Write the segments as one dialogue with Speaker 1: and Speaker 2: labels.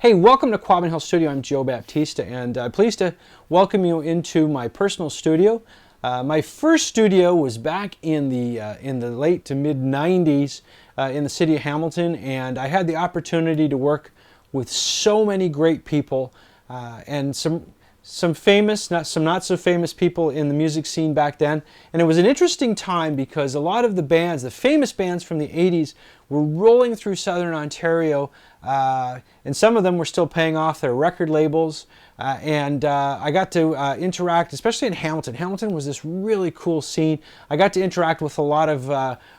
Speaker 1: Hey, welcome to Quabbin Hill Studio. I'm Joe Baptista, and I'm pleased to welcome you into my personal studio. My first studio was back in the late to mid 90s in the city of Hamilton, and I had the opportunity to work with so many great people and some famous, some not so famous people in the music scene back then. And it was an interesting time because a lot of the bands, the famous bands from the 80s, were rolling through southern Ontario, and some of them were still paying off their record labels. I got to interact, especially in Hamilton. Hamilton was this really cool scene. I got to interact with a lot of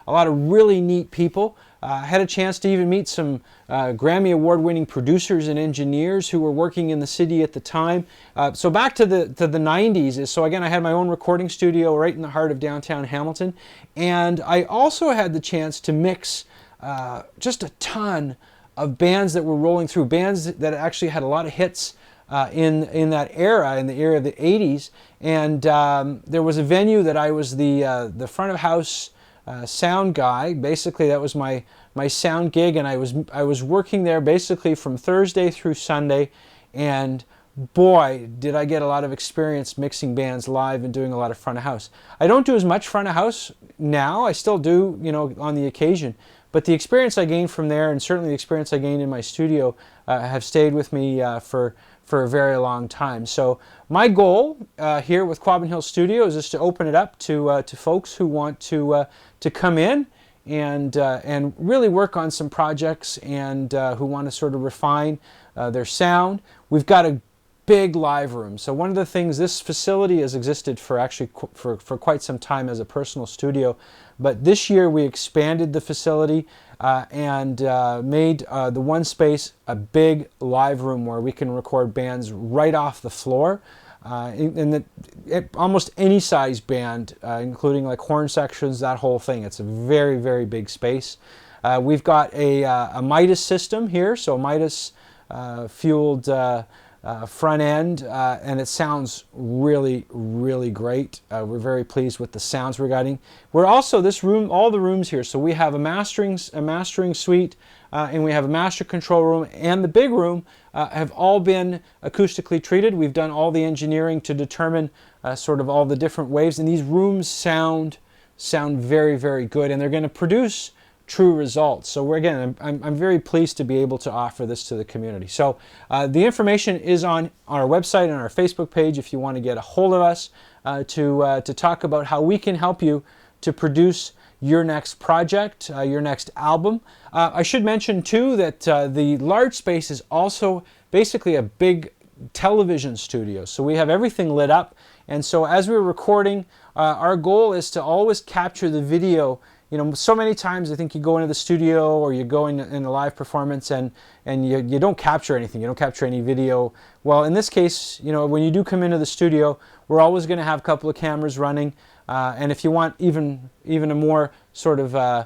Speaker 1: really neat people. I had a chance to even meet some Grammy Award-winning producers and engineers who were working in the city at the time. So back to the 90s. So again, I had my own recording studio right in the heart of downtown Hamilton, and I also had the chance to mix just a ton of bands that were rolling through, bands that actually had a lot of hits in that era, in the era of the 80s. And there was a venue that I was the front of house sound guy. Basically, that was my sound gig, and I was working there basically from Thursday through Sunday. And boy, did I get a lot of experience mixing bands live and doing a lot of front of house. I don't do as much front of house now. I still do, on the occasion. But the experience I gained from there, and certainly the experience I gained in my studio, have stayed with me for a very long time. So my goal here with Quabbin Hill Studio is just to open it up to folks who want to come in and really work on some projects, and who want to sort of refine their sound. We've got a big live room. So one of the things, this facility has existed for quite some time as a personal studio, but this year we expanded the facility and made the one space a big live room where we can record bands right off the floor. Almost any size band, including like horn sections, that whole thing. It's a very, very big space. We've got a Midas system here, so Midas fueled front end, and it sounds really, really great. We're very pleased with the sounds we're getting. We're also, this room, all the rooms here, so we have a mastering suite, and we have a master control room, and the big room have all been acoustically treated. We've done all the engineering to determine sort of all the different waves, and these rooms sound very, very good, and they're going to produce true results. So I'm very pleased to be able to offer this to the community. So the information is on our website and our Facebook page if you want to get a hold of us to talk about how we can help you to produce your next project, your next album. I should mention too that the large space is also basically a big television studio. So we have everything lit up, and so as we're recording, our goal is to always capture the video. So many times I think you go into the studio or you go in a live performance and you don't capture anything. You don't capture any video. Well, in this case, when you do come into the studio, we're always going to have a couple of cameras running. And if you want even a more sort of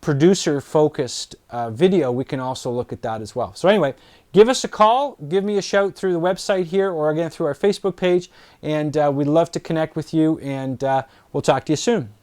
Speaker 1: producer-focused video, we can also look at that as well. So anyway, give us a call, give me a shout through the website here, or again through our Facebook page, and we'd love to connect with you, and we'll talk to you soon.